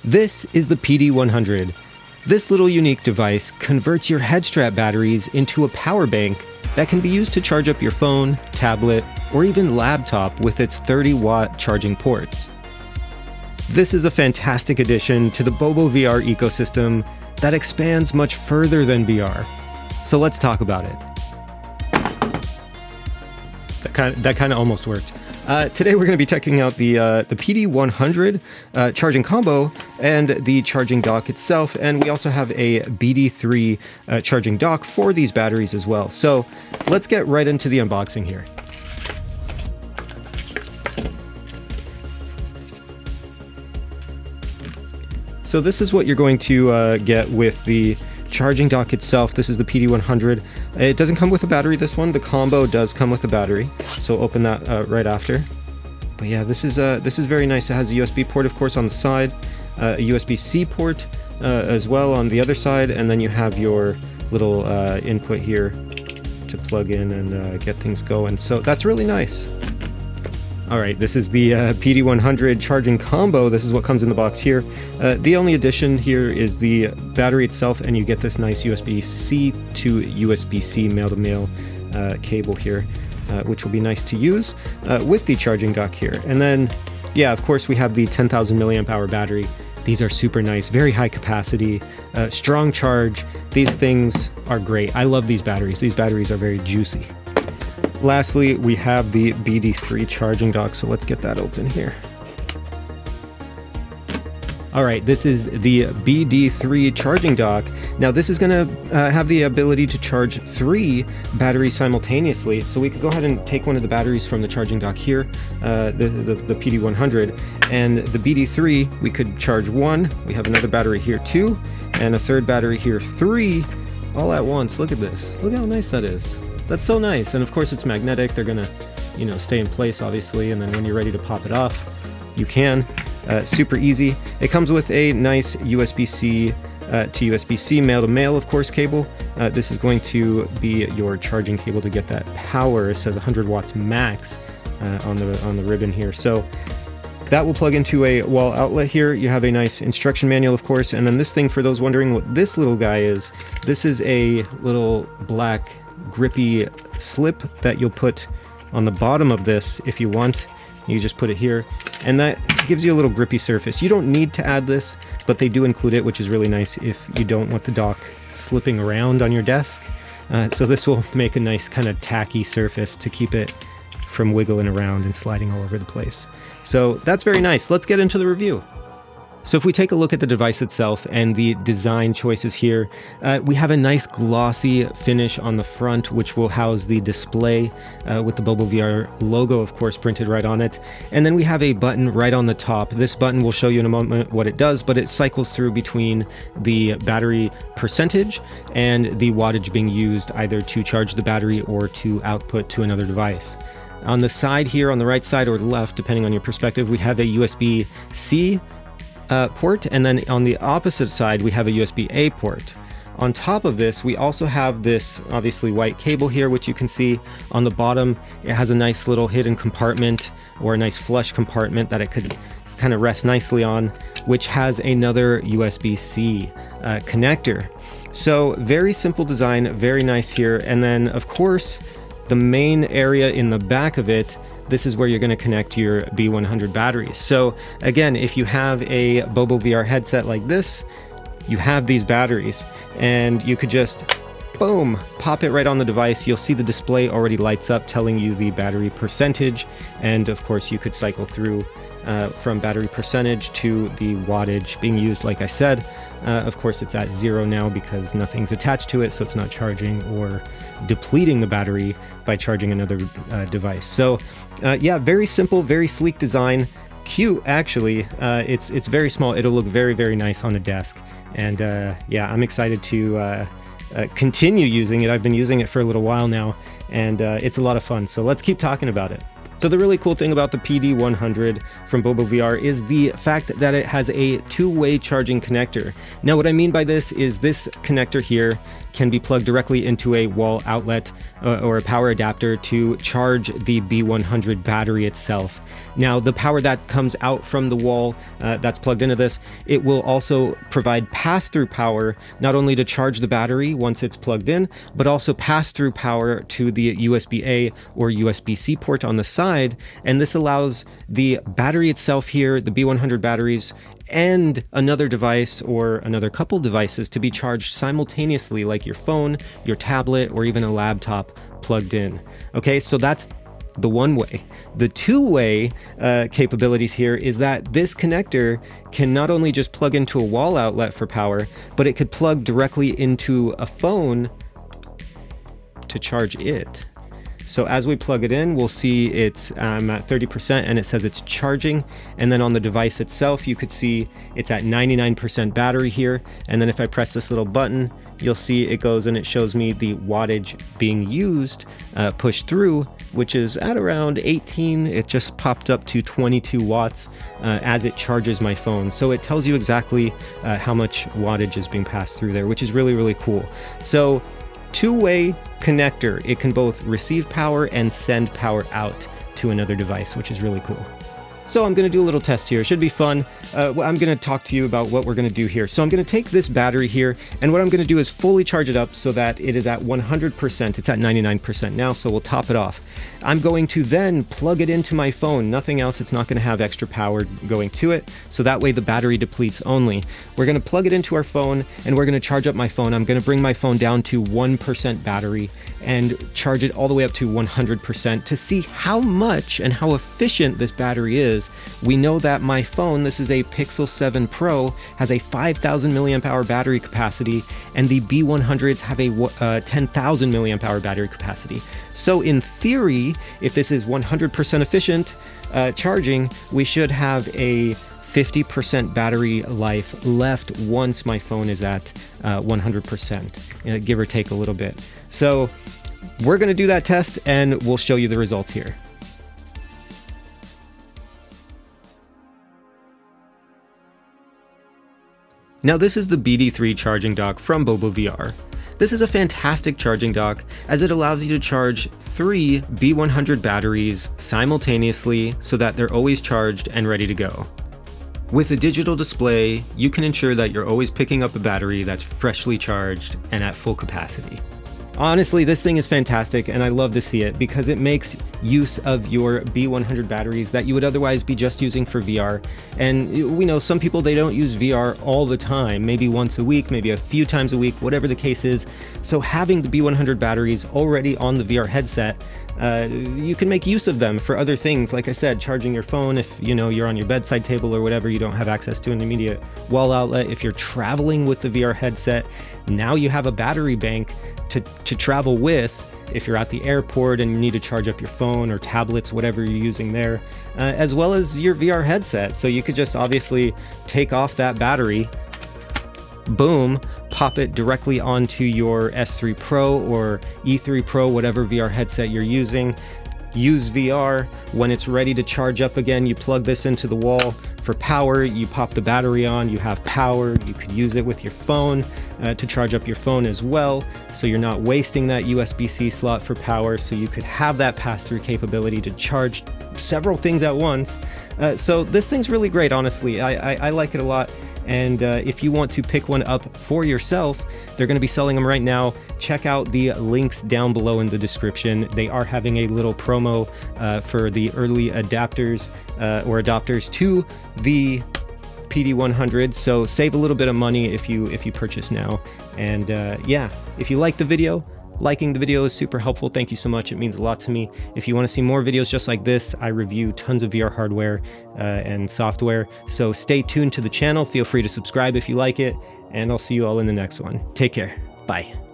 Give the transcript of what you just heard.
This is the PD100. This little unique device converts your head strap batteries into a power bank that can be used to charge up your phone, tablet, or even laptop with its 30-watt charging ports. This is a fantastic addition to the BOBOVR ecosystem that expands much further than VR. So let's talk about it. That kind of almost worked. Today we're going to be checking out the PD100 charging combo and the charging dock itself, and we also have a BD3 charging dock for these batteries as well. So let's get right into the unboxing here. So this is what you're going to get with the charging dock itself. This is the PD100. It doesn't come with a battery, this one. The combo does come with a battery, so open that right after. But yeah, this is very nice. It has a USB port, of course, on the side, a USB-C port as well on the other side, and then you have your little input here to plug in and get things going. So that's really nice. All right, this is the PD100 charging combo. This is what comes in the box here. The only addition here is the battery itself, and you get this nice USB-C to USB-C male-to-male cable here, which will be nice to use with the charging dock here. And then, yeah, of course, we have the 10,000 milliamp hour battery. These are super nice, very high capacity, strong charge. These things are great. I love these batteries. These batteries are very juicy. Lastly, we have the BD3 charging dock, so let's get that open here. All right, this is the BD3 charging dock. Now this is gonna have the ability to charge 3 batteries simultaneously. So we could go ahead and take one of the batteries from the charging dock here, the PD100, and the BD3, we could charge 1. We have another battery here 2, and a third battery here 3, all at once. Look at this, look how nice that is. That's so nice. And of course it's magnetic. They're gonna, stay in place obviously. And then when you're ready to pop it off, you can. Super easy. It comes with a nice USB-C to USB-C male-to-male, of course, cable. This is going to be your charging cable to get that power. It says 100 watts max on the ribbon here. So that will plug into a wall outlet here. You have a nice instruction manual, of course. And then this thing, for those wondering what this little guy is, this is a little black grippy slip that you'll put on the bottom of this if you want. You just put it here, and that gives you a little grippy surface. You don't need to add this, but they do include it, which is really nice if you don't want the dock slipping around on your desk. So this will make a nice kind of tacky surface to keep it from wiggling around and sliding all over the place. So that's very nice. Let's get into the review. So if we take a look at the device itself and the design choices here, we have a nice glossy finish on the front, which will house the display with the BOBOVR logo, of course, printed right on it. And then we have a button right on the top. This button will show you in a moment what it does, but it cycles through between the battery percentage and the wattage being used either to charge the battery or to output to another device. On the side here, on the right side or the left, depending on your perspective, we have a USB-C port, and then on the opposite side we have a USB-A port. On top of this, we also have this obviously white cable here, which you can see on the bottom. It has a nice little hidden compartment, or a nice flush compartment that it could kind of rest nicely on, which has another USB-C connector. So very simple design, very nice here. And then of course the main area in the back of it, this is where you're going to connect your B100 batteries. So again, if you have a BOBOVR headset like this, you have these batteries, and you could just, boom, pop it right on the device. You'll see the display already lights up telling you the battery percentage, and of course you could cycle through from battery percentage to the wattage being used. Like I said, of course it's at 0 now because nothing's attached to it, so it's not charging or depleting the battery by charging another device. So yeah, very simple, very sleek design, cute actually. It's very small. It'll look very, very nice on a desk, and yeah, I'm excited to continue using it. I've been using it for a little while now, and it's a lot of fun. So let's keep talking about it. So the really cool thing about the PD100 from BOBOVR is the fact that it has a two-way charging connector. Now what I mean by this is this connector here can be plugged directly into a wall outlet or a power adapter to charge the B100 battery itself. Now, the power that comes out from the wall that's plugged into this, it will also provide pass-through power, not only to charge the battery once it's plugged in, but also pass-through power to the USB-A or USB-C port on the side. And this allows the battery itself here, the B100 batteries, and another device or another couple devices to be charged simultaneously, like your phone, your tablet, or even a laptop plugged in. Okay, so that's the one way. The two-way capabilities here is that this connector can not only just plug into a wall outlet for power, but it could plug directly into a phone to charge it. So as we plug it in, we'll see it's at 30% and it says it's charging. And then on the device itself, you could see it's at 99% battery here. And then if I press this little button, you'll see it goes and it shows me the wattage being used, pushed through, which is at around 18. It just popped up to 22 watts as it charges my phone. So it tells you exactly how much wattage is being passed through there, which is really, really cool. So two-way connector, it can both receive power and send power out to another device, which is really cool. So I'm going to do a little test here. It should be fun. I'm going to talk to you about what we're going to do here. So I'm going to take this battery here, and what I'm going to do is fully charge it up so that it is at 100%. It's at 99% now, so we'll top it off. I'm going to then plug it into my phone. Nothing else. It's not going to have extra power going to it, so that way the battery depletes only. We're going to plug it into our phone, and we're going to charge up my phone. I'm going to bring my phone down to 1% battery and charge it all the way up to 100% to see how much and how efficient this battery is. We know that my phone, this is a Pixel 7 Pro, has a 5,000 milliamp hour battery capacity, and the B100s have a 10,000 milliamp hour battery capacity. So in theory, if this is 100% efficient charging, we should have a 50% battery life left once my phone is at 100%, give or take a little bit. So we're going to do that test and we'll show you the results here. Now this is the BD3 charging dock from BOBOVR. This is a fantastic charging dock as it allows you to charge 3 B100 batteries simultaneously so that they're always charged and ready to go. With a digital display, you can ensure that you're always picking up a battery that's freshly charged and at full capacity. Honestly, this thing is fantastic and I love to see it because it makes use of your B100 batteries that you would otherwise be just using for VR. And we know some people, they don't use VR all the time, maybe once a week, maybe a few times a week, whatever the case is. So having the B100 batteries already on the VR headset, you can make use of them for other things. Like I said, charging your phone if you're on your bedside table or whatever, you don't have access to an immediate wall outlet. If you're traveling with the VR headset, now you have a battery bank to travel with if you're at the airport and you need to charge up your phone or tablets, whatever you're using there, as well as your VR headset. So you could just obviously take off that battery, boom, pop it directly onto your S3 Pro or E3 Pro, whatever VR headset you're using. Use VR. When it's ready to charge up again, you plug this into the wall for power, you pop the battery on, you have power. You could use it with your phone to charge up your phone as well, so you're not wasting that USB-C slot for power, so you could have that pass-through capability to charge several things at once. So this thing's really great, honestly. I like it a lot. And if you want to pick one up for yourself, they're going to be selling them right now. Check out the links down below in the description. They are having a little promo for the early adapters or adopters to the PD100. So save a little bit of money if you purchase now. And yeah, if you like the video, liking the video is super helpful. Thank you so much. It means a lot to me. If you want to see more videos just like this, I review tons of VR hardware and software. So stay tuned to the channel. Feel free to subscribe if you like it, and I'll see you all in the next one. Take care. Bye.